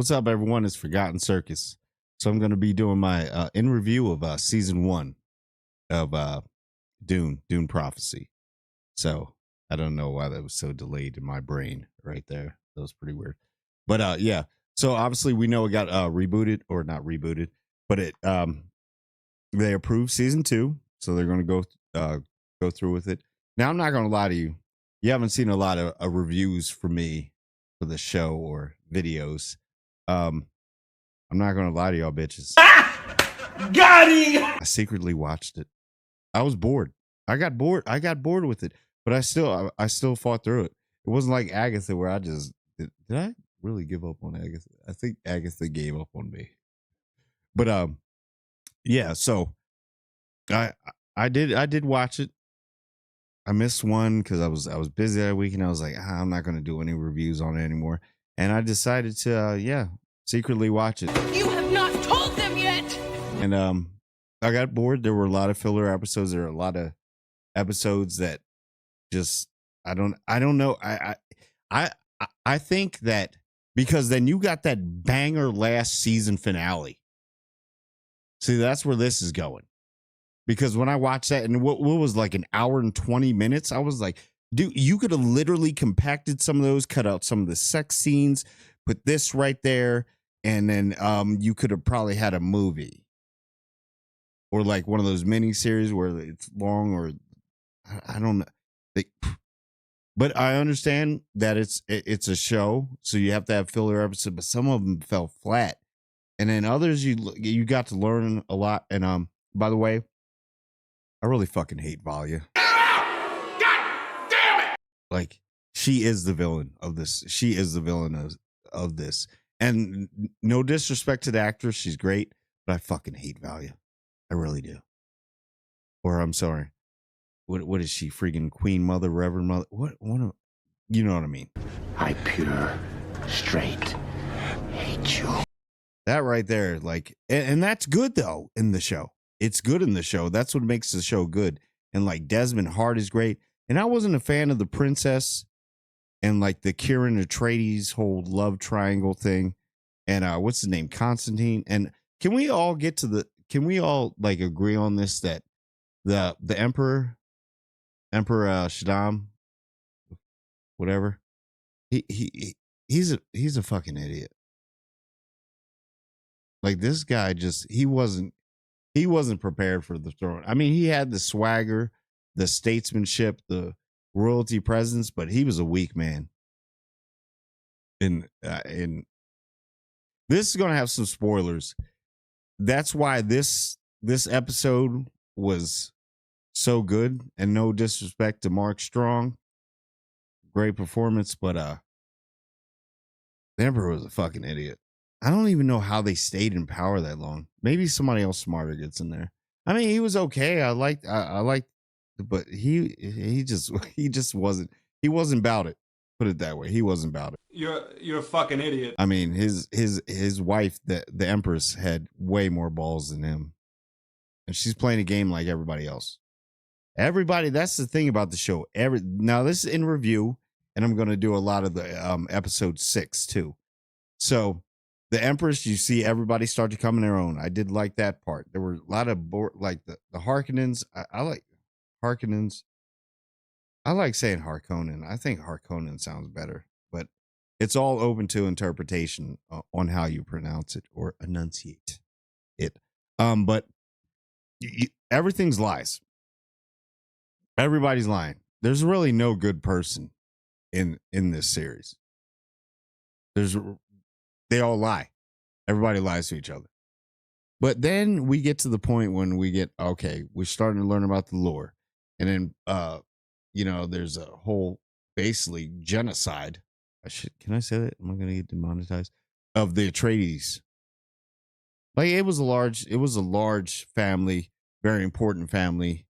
What's up, everyone? It's Forgotten Circus. So I'm going to be doing my in review of season 1 of Dune Prophecy. So I don't know why that was so delayed in my brain right there. That was pretty weird. But yeah. So obviously we know it got rebooted, or not rebooted, but it they approved season 2, so they're going to go through with it. Now I'm not going to lie to you. You haven't seen a lot of reviews for me for the show or videos. I'm not gonna lie to y'all bitches. Got him! I secretly watched it. I was bored. I got bored with it, but I still fought through it. It wasn't like Agatha where I just did I really give up on Agatha? I think Agatha gave up on me. But yeah, so I did watch it. I missed one because I was busy that week, and I was like, I'm not gonna do any reviews on it anymore. And I decided to secretly watch it. You have not told them yet. And I got bored. There were a lot of filler episodes. There are a lot of episodes that just I don't know. I think that because then you got that banger last season finale. See, that's where this is going. Because when I watched that, and what was like an hour and 20 minutes, I was like, dude, you could have literally compacted some of those, cut out some of the sex scenes, put this right there, and then you could have probably had a movie. Or like one of those mini series where it's long, or I don't know. But I understand that it's a show, so you have to have filler episodes, but some of them fell flat. And then others you got to learn a lot. And by the way, I really fucking hate Valia. God damn it! Like, she is the villain of this. She is the villain of this. And no disrespect to the actress, she's great, but I fucking hate Valia. I really do. Or I'm sorry. What is she? Freaking Queen Mother, Reverend Mother? What you know what I mean? I pure, straight hate you. That right there, like, and that's good though in the show. It's good in the show. That's what makes the show good. And like Desmond Hart is great. And I wasn't a fan of the princess and like the Kieran Atreides whole love triangle thing. And what's his name? Constantine. And can we all like agree on this, that the Emperor Shaddam, whatever, he's a fucking idiot. Like, this guy he wasn't prepared for the throne. I mean, he had the swagger, the statesmanship, the royalty presence, but he was a weak man. And this is going to have some spoilers. That's why this episode was so good, and no disrespect to Mark Strong, great performance, but the Emperor was a fucking idiot. I don't even know how they stayed in power that long. Maybe somebody else smarter gets in there. I mean, he was okay. I liked, but he just wasn't. He wasn't about it. Put it that way. He wasn't about it. You're a fucking idiot. I mean, his wife, the Empress, had way more balls than him, and she's playing a game like everybody else. Everybody. That's the thing about the show. Now this is in review, and I'm going to do a lot of the episode 6 too. So. The Empress, you see everybody start to come in their own. I did like that part. There were a lot of like the Harkonnens. I like Harkonnens. I like saying Harkonnen. I think Harkonnen sounds better, but it's all open to interpretation on how you pronounce it or enunciate it. But everything's lies. Everybody's lying. There's really no good person in this series. They all lie. Everybody lies to each other. But then we get to the point when we're starting to learn about the lore. And then, there's a whole basically genocide. Can I say that? Am I going to get demonetized? Of the Atreides. Like, it was a large family, very important family.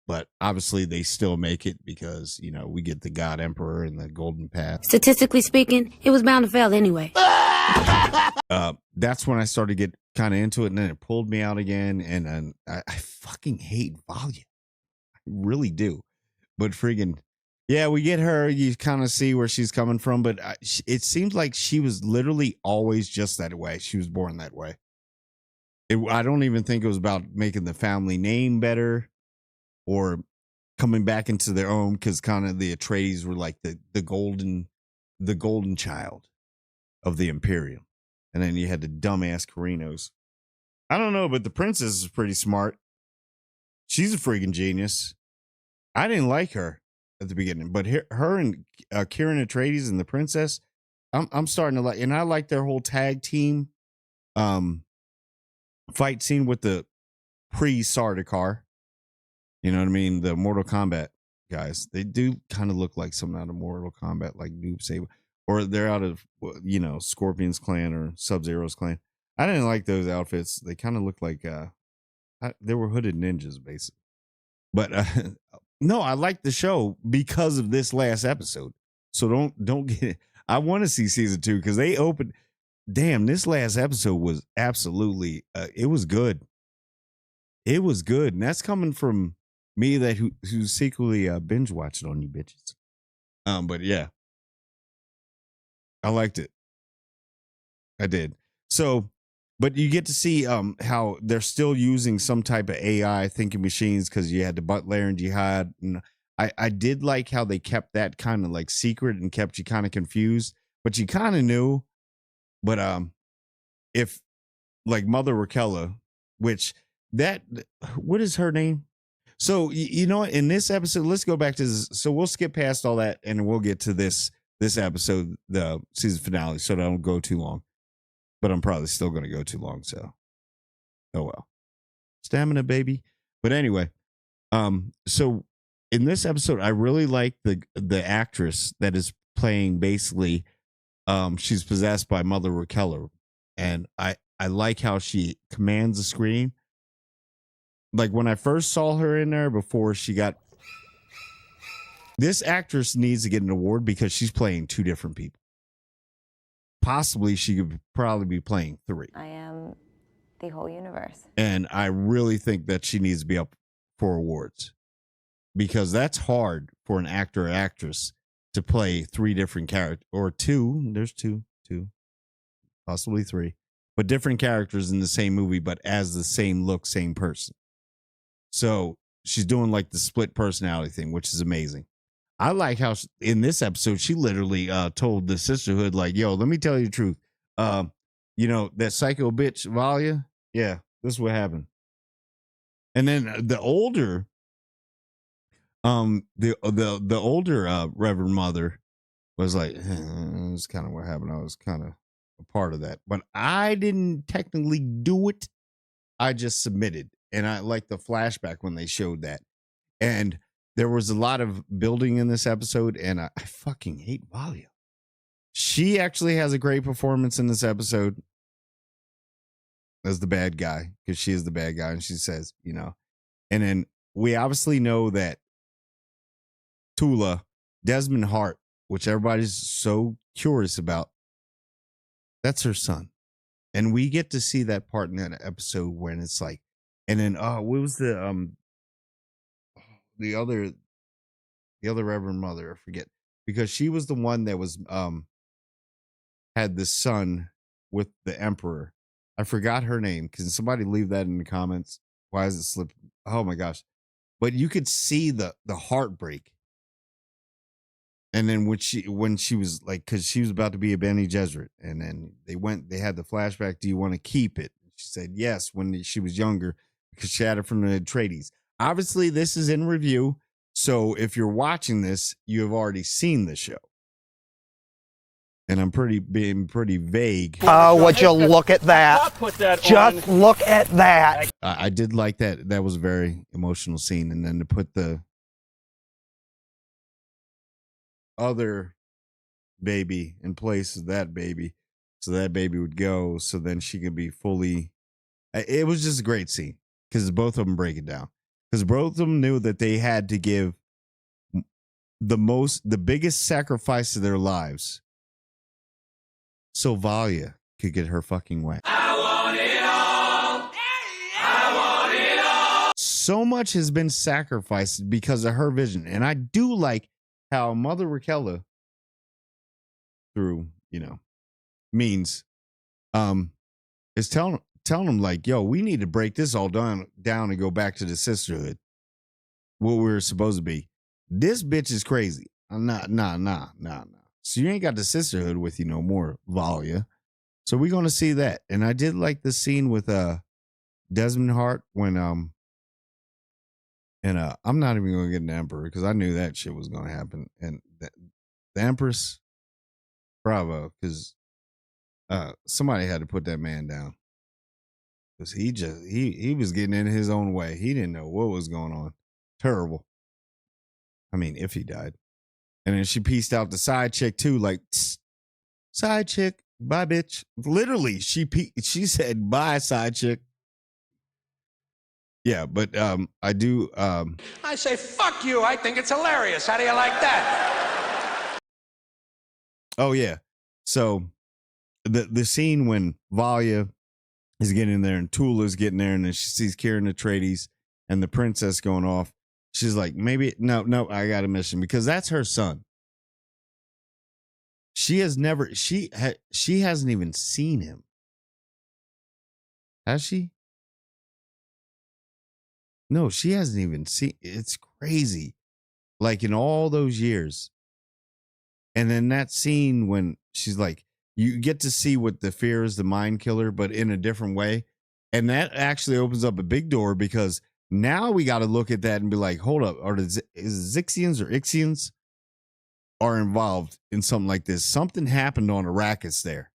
But obviously they still make it because, we get the God Emperor and the Golden Path. Statistically speaking, it was bound to fail anyway. That's when I started to get kind of into it, and then it pulled me out again. And I fucking hate Valia. I really do. But friggin', Yeah, we get her. You kind of see where she's coming from, but it seems like she was literally always just that way. She was born that way. I don't even think it was about making the family name better or coming back into their own, because kind of the Atreides were like the golden child of the Imperium, and then you had the dumbass Carinos. I don't know, but the princess is pretty smart. She's a freaking genius. I didn't like her at the beginning, but her and Kieran Atreides and the princess, I'm starting to like, and I like their whole tag team fight scene with the pre-Sardaukar. You know what I mean? The Mortal Kombat guys, they do kind of look like something out of Mortal Kombat, like Noob Saber, or they're out of Scorpion's clan or Sub-Zero's clan. I didn't like those outfits. They kind of looked like they were hooded ninjas, basically. But no, I like the show because of this last episode. So don't get it. I want to see season 2 because they opened. Damn, this last episode was absolutely. It was good. It was good, and that's coming from me who secretly binge watched on you bitches. But yeah, I liked it. I did. So, but you get to see how they're still using some type of AI thinking machines, because you had the Butler and Jihad. And I did like how they kept that kind of like secret and kept you kind of confused, but you kind of knew. But if like Mother Rakella, which what is her name? So you know what? In this episode, let's go back to this. So we'll skip past all that and we'll get to this episode, the season finale, so that I don't go too long. But I'm probably still going to go too long. So, oh well, stamina, baby. But anyway, so in this episode, I really like the actress that is playing. Basically, she's possessed by Mother Rakella, and I like how she commands the screen. Like when I first saw her in there before she got. This actress needs to get an award because she's playing 2 different people. Possibly she could probably be playing 3. I am the whole universe. And I really think that she needs to be up for awards, because that's hard for an actor or actress to play 3 different characters, or 2. There's two, possibly 3, but different characters in the same movie, but as the same look, same person. So she's doing like the split personality thing, which is amazing. I like how in this episode, she literally told the sisterhood, like, yo, let me tell you the truth. That psycho bitch, Valia. Yeah, this is what happened. And then the older, the older Reverend Mother was like, it's kind of what happened. I was kind of a part of that, but I didn't technically do it. I just submitted. And I like the flashback when they showed that. And there was a lot of building in this episode, and I fucking hate Valia. She actually has a great performance in this episode as the bad guy, because she is the bad guy, and she says, and then we obviously know that Tula, Desmond Hart, which everybody's so curious about, that's her son. And we get to see that part in that episode when it's like, and then what was the other Reverend Mother? I forget, because she was the one that was had the son with the Emperor. I forgot her name. Can somebody leave that in the comments? Why is it slipping? Oh my gosh! But you could see the heartbreak. And then when she was like, because she was about to be a Bene Gesserit, and then they had the flashback. Do you want to keep it? She said yes when she was younger, because she had it from the Atreides. Obviously, this is in review, so if you're watching this, you have already seen the show. And I'm being pretty vague. Oh, would you look at that? Just look at that. I did like that. That was a very emotional scene. And then to put the other baby in place of that baby, so that baby would go, so then she could be fully. It was just a great scene, because both of them break it down. Because both of them knew that they had to give the biggest sacrifice of their lives, so Valia could get her fucking way. I want it all. I want it all. So much has been sacrificed because of her vision. And I do like how Mother Raquella, through means, is telling them like, yo, we need to break this all down and go back to the sisterhood, what we were supposed to be. This bitch is crazy. Nah. So you ain't got the sisterhood with you no more, Valia. So we're gonna see that. And I did like the scene with Desmond Hart when I'm not even gonna get an Emperor because I knew that shit was gonna happen. And the Empress, bravo, because somebody had to put that man down. Because he was getting in his own way. He didn't know what was going on. Terrible. I mean, if he died. And then she pieced out the side chick too, like, side chick, bye bitch. Literally, she said bye, side chick. Yeah, but I do I say, fuck you. I think it's hilarious. How do you like that? oh yeah. So the scene when Valia is getting in there and Tula's getting there and then she sees Kieran Atreides and the princess going off. She's like, maybe no, I got a mission because that's her son. She hasn't even seen him. Has she? No, she hasn't even seen. It's crazy. Like in all those years. And then that scene when she's like, you get to see what the fear is, the mind killer, but in a different way. And that actually opens up a big door because now we got to look at that and be like, hold up, is Zixians or Ixians are involved in something like this? Something happened on Arrakis there.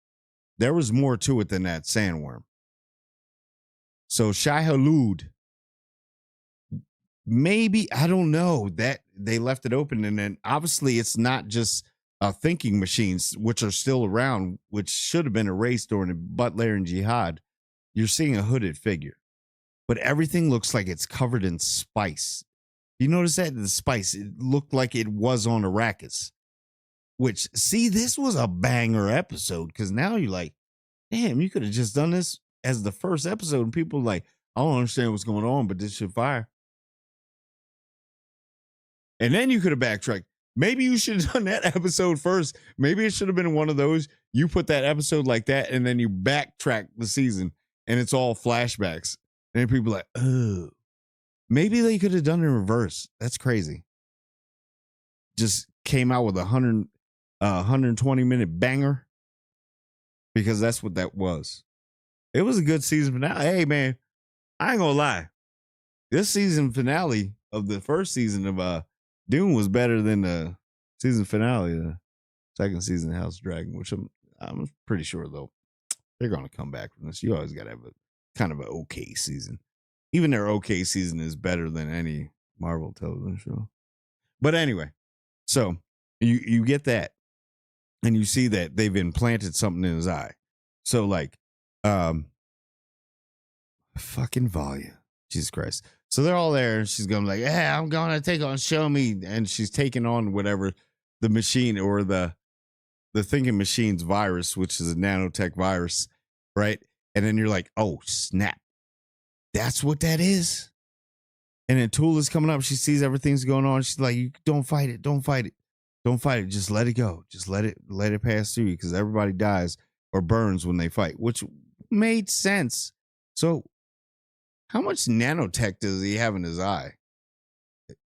There was more to it than that sandworm. So Shai-Hulud, maybe, I don't know, that they left it open. And then obviously it's not just thinking machines, which are still around, which should have been erased during the Butlerian Jihad. You're seeing a hooded figure. But everything looks like it's covered in spice. You notice that? The spice, it looked like it was on Arrakis. Which, see, this was a banger episode because now you're like, damn, you could have just done this as the first episode and people are like, I don't understand what's going on, but this should fire. And then you could have backtracked. Maybe you should have done that episode first. Maybe it should have been one of those. You put that episode like that and then you backtrack the season and it's all flashbacks. And people are like, oh, maybe they could have done it in reverse. That's crazy. Just came out with 120-minute banger because that's what that was. It was a good season finale. Hey, man, I ain't gonna lie. This season finale of the first season of Dune was better than the season finale of the second season of House of Dragon, which I'm pretty sure, though, they're going to come back from this. You always got to have a kind of an okay season. Even their okay season is better than any Marvel television show. But anyway, so you get that and you see that they've implanted something in his eye. So like, fucking Valia, Jesus Christ. So they're all there and she's going like, yeah, I'm going to take on, show me. And she's taking on whatever the machine or the thinking machine's virus, which is a nanotech virus. Right. And then you're like, oh, snap. That's what that is. And then Tula's coming up. She sees everything's going on. She's like, you don't fight it. Don't fight it. Don't fight it. Just let it go. Just let it pass through you because everybody dies or burns when they fight, which made sense. So how much nanotech does he have in his eye?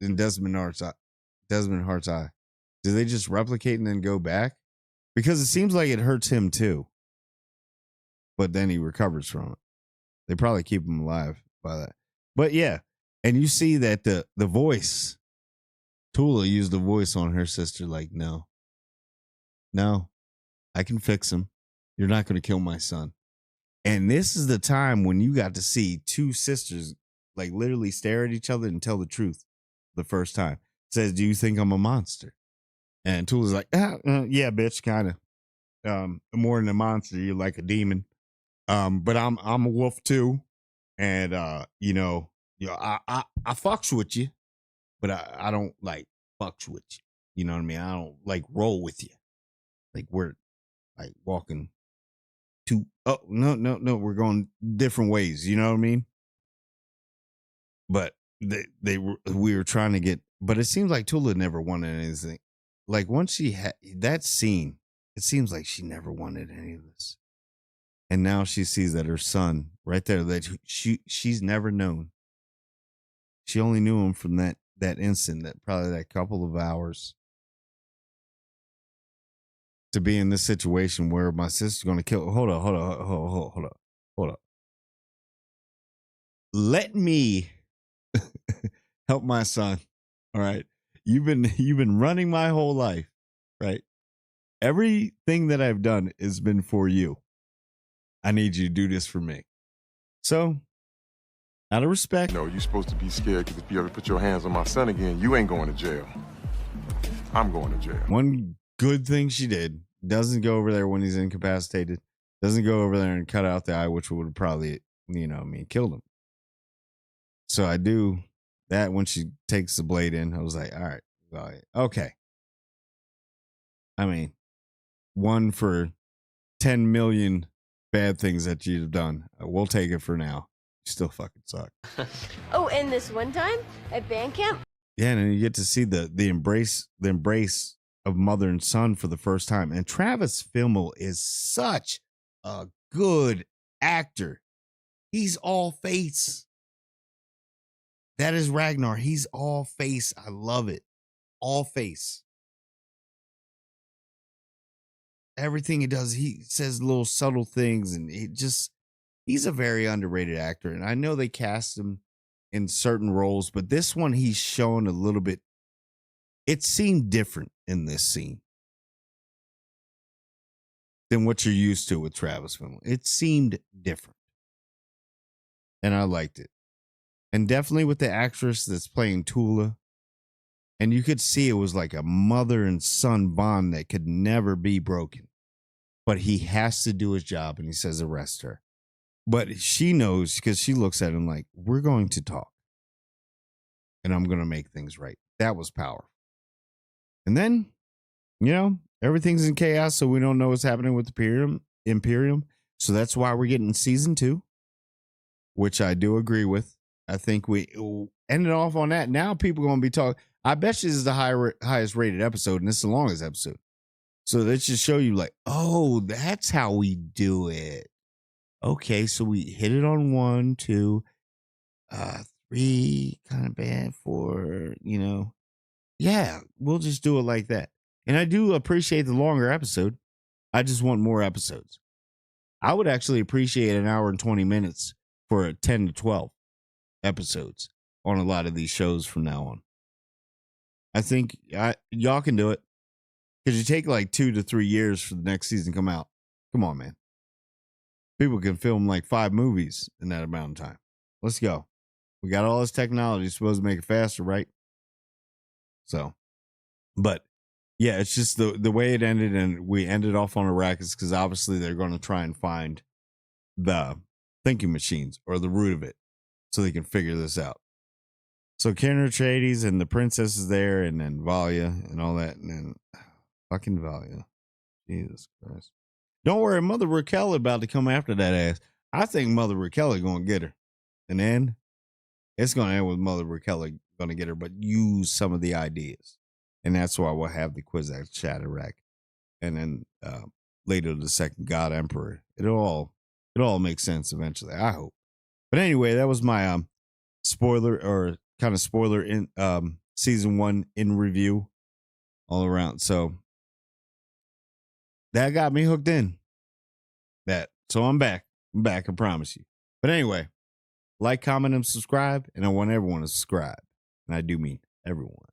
In Desmond Hart's eye? Do they just replicate and then go back? Because it seems like it hurts him too. But then he recovers from it. They probably keep him alive by that. But yeah. And you see that the voice, Tula used the voice on her sister like, no, I can fix him. You're not going to kill my son. And this is the time when you got to see two sisters like literally stare at each other and tell the truth the first time. Says, do you think I'm a monster? And Tula's like, yeah, bitch, kind of. More than a monster, you're like a demon. But I'm a wolf too. And I fucks with you, but I don't like fucks with you. You know what I mean? I don't like roll with you. Like we're like walking to, oh, no, we're going different ways. You know what I mean? But we were trying to get, but it seems like Tula never wanted anything. like once she had that scene, it seems like she never wanted any of this. And now she sees that her son right there, that she's never known. She only knew him from that instant, that probably that couple of hours. To be in this situation where my sister's going to kill. Hold up. Let me help my son. All right. You've been running my whole life, right? Everything that I've done has been for you. I need you to do this for me. So, out of respect. No, you're supposed to be scared because if you ever put your hands on my son again, you ain't going to jail. I'm going to jail. One good thing she did, doesn't go over there when he's incapacitated, doesn't go over there and cut out the eye, which would have probably, killed him. So I do that when she takes the blade in. I was like, all right, okay. I mean, 1 for 10 million bad things that you've done. We'll take it for now. You still fucking suck. Oh, and this one time at band camp? Yeah, and you get to see the embrace of mother and son for the first time. And Travis Fimmel is such a good actor. He's all face. That is Ragnar. He's all face. I love it. All face. Everything he does, he says little subtle things, and he's a very underrated actor. And I know they cast him in certain roles, but this one he's shown a little bit. It seemed different in this scene than what you're used to with Travis Fimmel. It seemed different. And I liked it. And definitely with the actress that's playing Tula. And you could see it was like a mother and son bond that could never be broken. But he has to do his job, and he says, arrest her. But she knows, because she looks at him like, we're going to talk. And I'm going to make things right. That was powerful. And then, everything's in chaos, so we don't know what's happening with the Imperium. So that's why we're getting season 2, which I do agree with. I think we ended off on that. Now people are going to be talking. I bet you this is the highest rated episode, and it's the longest episode. So that should show you like, oh, that's how we do it. Okay, so we hit it on 1, 2, 3, kind of bad, 4, Yeah, we'll just do it like that. And I do appreciate the longer episode. I just want more episodes. I would actually appreciate an hour and 20 minutes for 10 to 12 episodes on a lot of these shows from now on. I think y'all can do it. Because you take like 2 to 3 years for the next season to come out. Come on, man. People can film like 5 movies in that amount of time. Let's go. We got all this technology supposed to make it faster, right? So, but yeah, it's just the way it ended, and we ended off on Arrakis because obviously they're going to try and find the thinking machines or the root of it so they can figure this out. So Karen Atreides and the princess is there, and then Valia and all that, and then fucking Valia. Jesus Christ. Don't worry, Mother Raquel about to come after that ass. I think Mother Raquel is going to get her. And then it's going to end with Mother Raquel going to get her, but use some of the ideas. And that's why we'll have the Kwisatz Haderach. And then later the second God Emperor. It all makes sense eventually, I hope. But anyway, that was my spoiler in season 1 in review all around. So that got me hooked in. So I'm back. I promise you. But anyway, like, comment, and subscribe. And I want everyone to subscribe. And I do mean everyone.